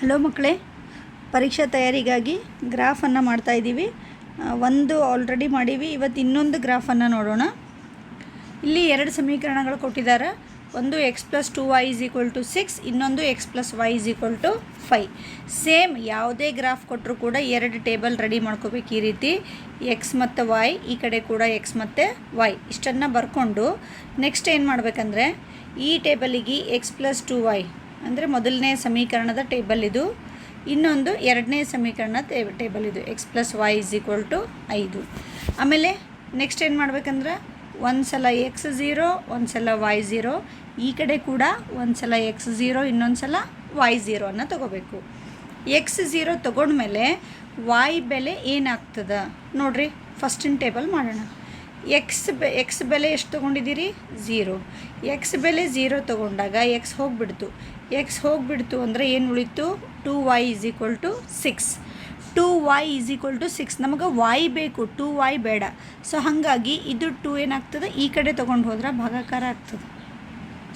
Hello ಮಕ್ಕಳೇ, ಪರೀಕ್ಷಾ ತಯಾರಿಗಾಗಿ ಗ್ರಾಫನ್ನು ಮಾಡ್ತಾಯಿದ್ದೀವಿ. ಒಂದು ಆಲ್ರೆಡಿ ಮಾಡೀವಿ. ಇವತ್ತು ಇನ್ನೊಂದು ಗ್ರಾಫನ್ನು ನೋಡೋಣ. ಇಲ್ಲಿ ಎರಡು ಸಮೀಕರಣಗಳು ಕೊಟ್ಟಿದ್ದಾರೆ. ಒಂದು x+2y = 6, ಇನ್ನೊಂದು x+y = 5. ಸೇಮ್ ಯಾವುದೇ ಗ್ರಾಫ್ ಕೊಟ್ಟರು ಕೂಡ ಎರಡು ಟೇಬಲ್ ರೆಡಿ ಮಾಡ್ಕೋಬೇಕು. ಈ ರೀತಿ x ಮತ್ತು y, ಈ ಕಡೆ ಕೂಡ x ಮತ್ತು y ಇಷ್ಟನ್ನು ಬರ್ಕೊಂಡು ನೆಕ್ಸ್ಟ್ ಏನು ಮಾಡಬೇಕಂದ್ರೆ ಈ ಟೇಬಲಿಗೆ x+2y ಅಂದರೆ ಮೊದಲನೇ ಸಮೀಕರಣದ ಟೇಬಲ್ ಇದು, ಇನ್ನೊಂದು ಎರಡನೇ ಸಮೀಕರಣ ಟೇಬಲ್ ಇದು x+y = 5. ಆಮೇಲೆ ನೆಕ್ಸ್ಟ್ ಏನು ಮಾಡಬೇಕಂದ್ರೆ ಒಂದು ಸಲ x0 ಒಂದು ಸಲ y0, ಈ ಕಡೆ ಕೂಡ ಒಂದು ಸಲ x0 ಇನ್ನೊಂದು ಸಲ y0 ಅನ್ನು ತೊಗೋಬೇಕು. x0 ತೊಗೊಂಡ್ಮೇಲೆ y ಬೆಲೆ ಏನಾಗ್ತದೆ ನೋಡಿರಿ. ಫಸ್ಟಿನ ಟೇಬಲ್ ಮಾಡೋಣ. x ಬೆಲೆ ಎಷ್ಟು ತೊಗೊಂಡಿದ್ದೀರಿ? 0. x ಬೆಲೆ 0 ತೊಗೊಂಡಾಗ x ಹೋಗಿಬಿಡ್ತು ಅಂದರೆ ಏನು ಉಳಿತು? 2y = 6. 2y = 6. ನಮಗೆ y ಬೇಕು, 2y ಬೇಡ. ಸೊ ಹಾಗಾಗಿ ಇದು 2 ಏನಾಗ್ತದೆ, ಈ ಕಡೆ ತೊಗೊಂಡು ಹೋದ್ರೆ ಭಾಗಾಕಾರ ಆಗ್ತದೆ.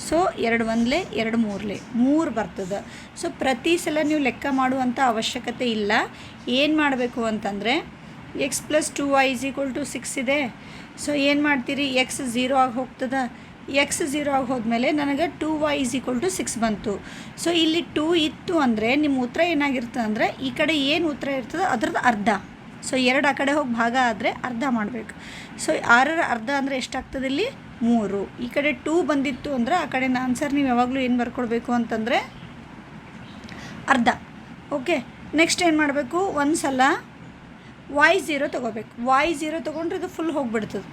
ಸೊ 2 1 2 3 3 ಬರ್ತದೆ. ಸೊ ಪ್ರತಿ ಸಲ ನೀವು ಲೆಕ್ಕ ಮಾಡುವಂಥ ಅವಶ್ಯಕತೆ ಇಲ್ಲ. ಏನು ಮಾಡಬೇಕು ಅಂತಂದರೆ x+2y = 6 ಇದೆ. ಸೊ ಏನು ಮಾಡ್ತೀರಿ? x 0 ಆಗಿ ಹೋಗ್ತದೆ. x 0 ಆಗಿ ಹೋದ್ಮೇಲೆ ನನಗೆ 2y = 6 ಬಂತು. ಸೊ ಇಲ್ಲಿ 2 ಇತ್ತು ಅಂದರೆ ನಿಮ್ಮ ಉತ್ತರ ಏನಾಗಿರ್ತದೆ ಅಂದರೆ ಈ ಕಡೆ ಏನು ಉತ್ತರ ಇರ್ತದೆ ಅದರದ್ದು ಅರ್ಧ. ಸೊ 2 ಆ ಕಡೆ ಹೋಗಿ ಭಾಗ ಆದರೆ ಅರ್ಧ ಮಾಡಬೇಕು. ಸೊ 6ರ ಅರ್ಧ ಅಂದರೆ ಎಷ್ಟಾಗ್ತದೆ? ಇಲ್ಲಿ 3. ಈ ಕಡೆ 2 ಬಂದಿತ್ತು ಅಂದರೆ ಆ ಕಡೆ ಆನ್ಸರ್ ನೀವು ಯಾವಾಗಲೂ ಏನು ಬರ್ಕೊಳ್ಬೇಕು ಅಂತಂದರೆ ಅರ್ಧ. ಓಕೆ, ನೆಕ್ಸ್ಟ್ ಏನು ಮಾಡಬೇಕು? ಒಂದು ಸಲ y0 ತೊಗೋಬೇಕು. y0 ತೊಗೊಂಡ್ರೆ ಇದು ಫುಲ್ ಹೋಗಿಬಿಡ್ತದೆ.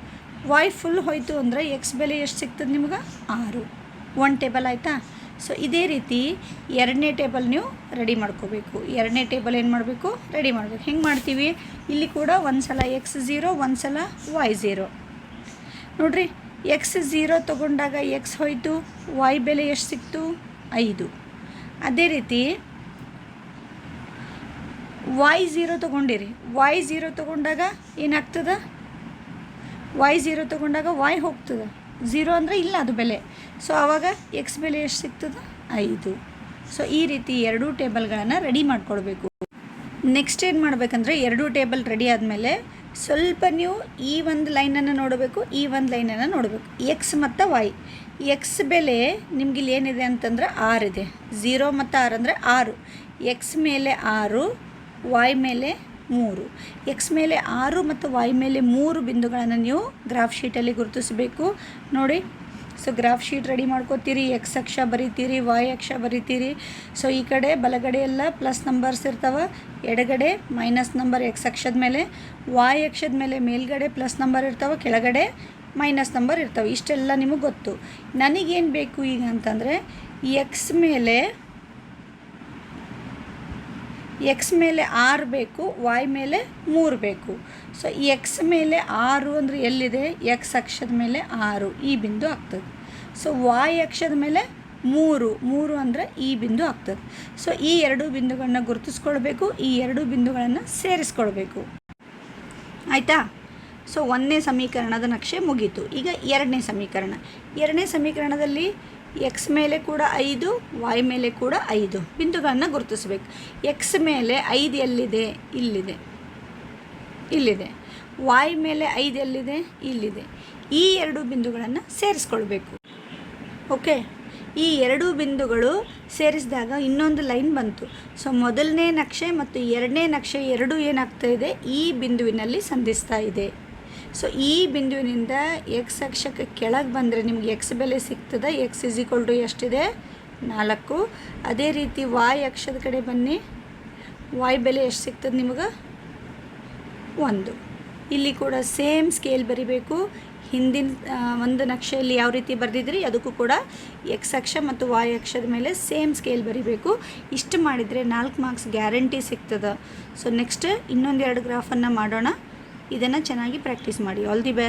y ಫುಲ್ ಹೋಯಿತು ಅಂದರೆ x ಬೆಲೆ ಎಷ್ಟು ಸಿಗ್ತದೆ ನಿಮ್ಗೆ? 6. ಒಂದು ಟೇಬಲ್ ಆಯಿತಾ? ಸೊ ಇದೇ ರೀತಿ ಎರಡನೇ ಟೇಬಲ್ ನೀವು ರೆಡಿ ಮಾಡ್ಕೋಬೇಕು. ಎರಡನೇ ಟೇಬಲ್ ಏನು ಮಾಡಬೇಕು? ರೆಡಿ ಮಾಡಬೇಕು. ಹೆಂಗೆ ಮಾಡ್ತೀವಿ? ಇಲ್ಲಿ ಕೂಡ ಒಂದು ಸಲ x0 ಒಂದು ಸಲ y0 ನೋಡಿರಿ. x0 ತೊಗೊಂಡಾಗ x ಹೋಯಿತು, y ಬೆಲೆ ಎಷ್ಟು ಸಿಕ್ತು? 5. ಅದೇ ರೀತಿ y0 ತೊಗೊಂಡಿರಿ. y0 ತೊಗೊಂಡಾಗ ಏನಾಗ್ತದೆ? y0 ತೊಗೊಂಡಾಗ y ಹೋಗ್ತದೆ. 0 ಅಂದರೆ ಇಲ್ಲ ಅದು ಬೆಲೆ. ಸೊ ಆವಾಗ x ಬೆಲೆ ಎಷ್ಟು ಸಿಗ್ತದೆ? 5. ಸೊ ಈ ರೀತಿ ಎರಡೂ ಟೇಬಲ್ಗಳನ್ನು ರೆಡಿ ಮಾಡಿಕೊಡ್ಬೇಕು. ನೆಕ್ಸ್ಟ್ ಏನು ಮಾಡಬೇಕಂದ್ರೆ ಎರಡೂ ಟೇಬಲ್ ರೆಡಿ ಆದಮೇಲೆ ಸ್ವಲ್ಪ ನೀವು ಈ ಒಂದು ಲೈನನ್ನು ನೋಡಬೇಕು, ಈ ಒಂದು ಲೈನನ್ನು ನೋಡಬೇಕು. x ಮತ್ತು y. x ಬೆಲೆ ನಿಮ್ಗೆ ಇಲ್ಲಿ ಏನಿದೆ ಅಂತಂದ್ರೆ 6 ಇದೆ. 0 ಮತ್ತು 6 ಅಂದರೆ 6. x ಮೇಲೆ 6, y ಮೇಲೆ 3. x ಮೇಲೆ 6 ಮತ್ತು y ಮೇಲೆ 3 ಬಿಂದುಗಳನ್ನು ನೀವು ಗ್ರಾಫ್ ಶೀಟಲ್ಲಿ ಗುರುತಿಸಬೇಕು. ನೋಡಿ, ಸೊ ಗ್ರಾಫ್ ಶೀಟ್ ರೆಡಿ ಮಾಡ್ಕೋತೀರಿ. x ಅಕ್ಷ ಬರೀತೀರಿ, y ಅಕ್ಷ ಬರೀತೀರಿ. ಸೊ ಈ ಕಡೆ ಬಲಗಡೆ ಎಲ್ಲ ಪ್ಲಸ್ ನಂಬರ್ಸ್ ಇರ್ತವೆ, ಎಡಗಡೆ ಮೈನಸ್ ನಂಬರ್ x ಅಕ್ಷದ ಮೇಲೆ, y ಅಕ್ಷದ ಮೇಲೆ ಮೇಲ್ಗಡೆ ಪ್ಲಸ್ ನಂಬರ್ ಇರ್ತವೆ, ಕೆಳಗಡೆ ಮೈನಸ್ ನಂಬರ್ ಇರ್ತವೆ. ಇಷ್ಟೆಲ್ಲ ನಿಮಗೆ ಗೊತ್ತು. ನನಗೇನು ಬೇಕು ಈಗ ಅಂತಂದರೆ x ಮೇಲೆ 6 ಬೇಕು, y ಮೇಲೆ 3 ಬೇಕು. ಸೊ x ಮೇಲೆ 6 ಅಂದರೆ ಎಲ್ಲಿದೆ? x ಅಕ್ಷದ ಮೇಲೆ 6 ಈ ಬಿಂದು ಆಗ್ತದೆ. ಸೊ y ಅಕ್ಷದ ಮೇಲೆ 3 ಅಂದರೆ ಈ ಬಿಂದು ಆಗ್ತದೆ. ಸೊ ಈ ಎರಡು ಬಿಂದುಗಳನ್ನ ಗುರುತಿಸ್ಕೊಳ್ಬೇಕು, ಈ ಎರಡು ಬಿಂದುಗಳನ್ನು ಸೇರಿಸ್ಕೊಳ್ಬೇಕು. ಆಯಿತಾ? ಸೊ ಒಂದನೇ ಸಮೀಕರಣದ ನಕ್ಷೆ ಮುಗೀತು. ಈಗ ಎರಡನೇ ಸಮೀಕರಣದಲ್ಲಿ x ಮೇಲೆ ಕೂಡ 5, y ಮೇಲೆ ಕೂಡ 5 ಬಿಂದುಗಳನ್ನು ಗುರುತಿಸಬೇಕು. x ಮೇಲೆ 5 ಎಲ್ಲಿದೆ? ಇಲ್ಲಿದೆ. y ಮೇಲೆ 5 ಎಲ್ಲಿದೆ? ಇಲ್ಲಿದೆ. ಈ ಎರಡು ಬಿಂದುಗಳನ್ನು ಸೇರಿಸ್ಕೊಳ್ಬೇಕು. ಓಕೆ, ಈ ಎರಡು ಬಿಂದುಗಳು ಸೇರಿಸಿದಾಗ ಇನ್ನೊಂದು ಲೈನ್ ಬಂತು. ಸೊ ಮೊದಲನೇ ನಕ್ಷೆ ಮತ್ತು ಎರಡನೇ ನಕ್ಷೆ ಎರಡೂ ಏನಾಗ್ತಾ ಇದೆ? ಈ ಬಿಂದುವಿನಲ್ಲಿ ಸಂಧಿಸ್ತಾ ಇದೆ. ಸೊ ಈ ಬಿಂದುವಿನಿಂದ x ಅಕ್ಷಕ್ಕೆ ಕೆಳಗೆ ಬಂದರೆ ನಿಮಗೆ x ಬೆಲೆ ಸಿಗ್ತದೆ. x = ಎಷ್ಟಿದೆ? 4. ಅದೇ ರೀತಿ y ಅಕ್ಷದ ಕಡೆ ಬನ್ನಿ, y ಬೆಲೆ ಎಷ್ಟು ಸಿಗ್ತದೆ ನಿಮಗೆ? 1. ಇಲ್ಲಿ ಕೂಡ ಸೇಮ್ ಸ್ಕೇಲ್ ಬರಿಬೇಕು. ಹಿಂದಿನ ಒಂದು ನಕ್ಷೆಯಲ್ಲಿ ಯಾವ ರೀತಿ ಬರೆದಿದ್ರಿ ಅದಕ್ಕೂ ಕೂಡ x ಅಕ್ಷ ಮತ್ತು y ಅಕ್ಷದ ಮೇಲೆ ಸೇಮ್ ಸ್ಕೇಲ್ ಬರಿಬೇಕು. ಇಷ್ಟು ಮಾಡಿದರೆ 4 ಮಾರ್ಕ್ಸ್ ಗ್ಯಾರಂಟಿ ಸಿಗ್ತದೆ. ಸೊ ನೆಕ್ಸ್ಟ್ ಇನ್ನೊಂದು 2 ಗ್ರಾಫನ್ನು ಮಾಡೋಣ. ಇದನ್ನು ಚೆನ್ನಾಗಿ ಪ್ರಾಕ್ಟೀಸ್ ಮಾಡಿ. All the best.